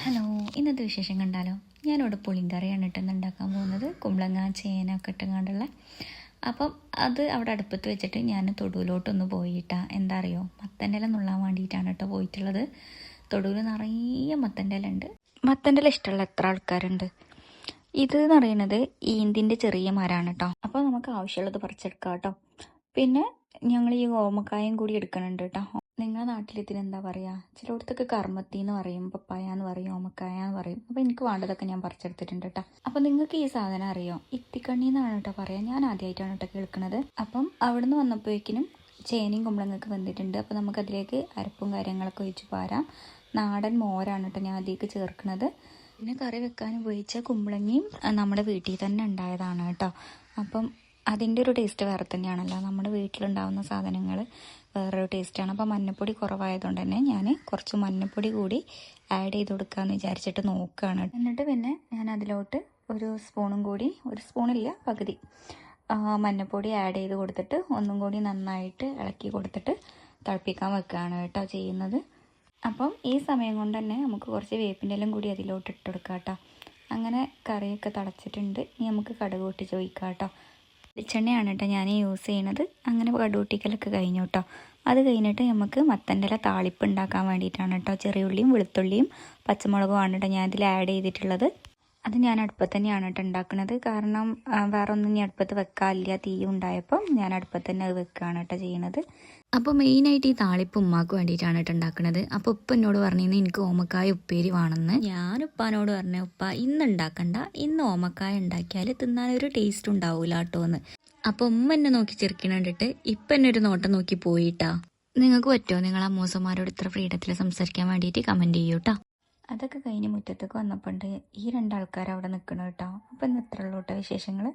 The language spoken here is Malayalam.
ഹലോ, ഇന്നത്തെ വിശേഷം കണ്ടാലോ? ഞാനിവിടെ പുളിങ്കറിയാണ് ഇട്ടെന്ന് ഉണ്ടാക്കാൻ പോകുന്നത്. കുമ്പളങ്ങ ചേനൊക്കെ ഇട്ടുകൊണ്ടുള്ള. അപ്പം അത് അവിടെ അടുപ്പത്ത് വെച്ചിട്ട് ഞാൻ തൊടുവിലോട്ടൊന്ന് പോയിട്ടാ. എന്താ അറിയോ, മത്തൻ്റെ ഇല നുള്ളാൻ വേണ്ടിയിട്ടാണ് കേട്ടോ പോയിട്ടുള്ളത്. തൊടുവിൽ നിറയെ മത്തൻ്റെ ഇല ഉണ്ട്. മത്തൻ്റെ ഇല ഇഷ്ടമുള്ള എത്ര ആൾക്കാരുണ്ട്? ഇത് എന്ന് പറയുന്നത് ഈന്തിൻ്റെ ചെറിയ മരമാണ് കേട്ടോ. അപ്പോൾ നമുക്ക് ആവശ്യമുള്ളത് പറിച്ചെടുക്കാം കേട്ടോ. പിന്നെ ഞങ്ങൾ ഈ ഓമക്കായും കൂടി എടുക്കണുണ്ട് കേട്ടോ. നിങ്ങളുടെ നാട്ടിൽ ഇതിനെന്താ പറയുക? ചിലയിടത്തൊക്കെ കർമ്മത്തി എന്ന് പറയും, പപ്പായ എന്ന് പറയും, ഓമക്കായ എന്ന് പറയും. അപ്പോൾ എനിക്ക് വേണ്ടതൊക്കെ ഞാൻ പറിച്ചെടുത്തിട്ടുണ്ട് കേട്ടോ. അപ്പോൾ നിങ്ങൾക്ക് ഈ സാധനം അറിയോ? ഇത്തിക്കണ്ണി എന്നാണ് കേട്ടോ പറയാം. ഞാൻ ആദ്യമായിട്ടാണ് കേട്ടോ കേൾക്കുന്നത്. അപ്പം അവിടുന്ന് വന്നപ്പോഴേക്കിനും ചേനയും കുമ്പളങ്ങൊക്കെ വെന്തിട്ടുണ്ട്. അപ്പോൾ നമുക്കതിലേക്ക് അരപ്പും കാര്യങ്ങളൊക്കെ ഒഴിച്ച് പാരാം. നാടൻ മോരാണ് കേട്ടോ ഞാൻ അതിലേക്ക് ചേർക്കുന്നത്. പിന്നെ കറി വെക്കാൻ ഉപയോഗിച്ച കുമ്പളങ്ങയും നമ്മുടെ വീട്ടിൽ തന്നെ ഉണ്ടായതാണ് കേട്ടോ. അപ്പം അതിൻ്റെ ഒരു ടേസ്റ്റ് വേറെ തന്നെയാണല്ലോ. നമ്മുടെ വീട്ടിലുണ്ടാകുന്ന സാധനങ്ങൾ വേറൊരു ടേസ്റ്റാണ്. അപ്പോൾ മഞ്ഞൾപ്പൊടി കുറവായതുകൊണ്ട് തന്നെ ഞാൻ കുറച്ച് മഞ്ഞൾപ്പൊടി കൂടി ആഡ് ചെയ്ത് കൊടുക്കാമെന്ന് വിചാരിച്ചിട്ട് നോക്കുകയാണ്. എന്നിട്ട് പിന്നെ ഞാൻ അതിലോട്ട് ഒരു സ്പൂണും കൂടി, ഒരു സ്പൂണില്ല പകുതി മഞ്ഞൾപ്പൊടി ആഡ് ചെയ്ത് കൊടുത്തിട്ട് ഒന്നും കൂടി നന്നായിട്ട് ഇളക്കി കൊടുത്തിട്ട് തിളപ്പിക്കാൻ വെക്കുകയാണ് കേട്ടോ ചെയ്യുന്നത്. അപ്പം ഈ സമയം കൊണ്ട് തന്നെ നമുക്ക് കുറച്ച് വേപ്പിൻ്റെ എല്ലാം കൂടി അതിലോട്ട് ഇട്ട് കൊടുക്കാം കേട്ടോ. അങ്ങനെ കറിയൊക്കെ തിളച്ചിട്ടുണ്ട്. ഇനി നമുക്ക് കടുക് പൊട്ടിച്ച് ഒഴിക്കാം കേട്ടോ. വെളിച്ചെണ്ണയാണ് കേട്ടോ ഞാൻ യൂസ് ചെയ്യണത്. അങ്ങനെ കടുകൂട്ടിക്കലൊക്കെ കഴിഞ്ഞു കേട്ടോ. അത് കഴിഞ്ഞിട്ട് നമുക്ക് മത്തൻ്റെ ഇല താളിപ്പ് ഉണ്ടാക്കാൻ വേണ്ടിയിട്ടാണ് കേട്ടോ. ചെറിയുള്ളിയും വെളുത്തുള്ളിയും പച്ചമുളകുമാണ് കേട്ടോ ഞാൻ ഇതിൽ ആഡ് ചെയ്തിട്ടുള്ളത്. അത് ഞാൻ അടുപ്പത്ത് തന്നെയാണ് കേട്ടോ ഉണ്ടാക്കുന്നത്. കാരണം വേറെ ഒന്നും ഞാൻ അടുപ്പത്ത് വെക്കാനില്ല. തീ ഉണ്ടായപ്പം ഞാൻ അടുപ്പത്ത് തന്നെ അത് വെക്കുകയാണ് കേട്ടോ ചെയ്യണത്. അപ്പോൾ മെയിനായിട്ട് ഈ താളിപ്പ് ഉമ്മാക്ക് വേണ്ടിയിട്ടാണ് കേട്ടോ ഉണ്ടാക്കുന്നത്. അപ്പോൾ ഉപ്പ എന്നോട് പറഞ്ഞിരുന്നു എനിക്ക് ഓമക്കായ ഉപ്പേരി വേണമെന്ന്. ഞാൻ ഉപ്പാനോട് പറഞ്ഞു, ഉപ്പ ഇന്ന് ഉണ്ടാക്കണ്ട, ഇന്ന് ഓമക്കായ ഉണ്ടാക്കിയാൽ തിന്നാനൊരു ടേസ്റ്റ് ഉണ്ടാവില്ല കേട്ടോ എന്ന്. അപ്പോൾ ഉമ്മ എന്നെ നോക്കി ചെറുക്കിന് കണ്ടിട്ട് ഇപ്പം എന്നെ ഒരു നോട്ടം നോക്കി പോയിട്ടാ. നിങ്ങൾക്ക് പറ്റുമോ നിങ്ങൾ അമ്മൂസന്മാരോട് ഇത്ര ഫ്രീഡത്തിൽ സംസാരിക്കാൻ വേണ്ടിയിട്ട് കമൻറ്റ് ചെയ്യൂ കേട്ടോ. അതൊക്കെ കഴിഞ്ഞ് മുറ്റത്തേക്ക് വന്നപ്പോണ്ട് ഈ രണ്ടാൾക്കാർ അവിടെ നിൽക്കണം കേട്ടോ. അപ്പം ഇന്ന് ഇത്ര ഉള്ളൂ കേട്ടോ വിശേഷങ്ങൾ.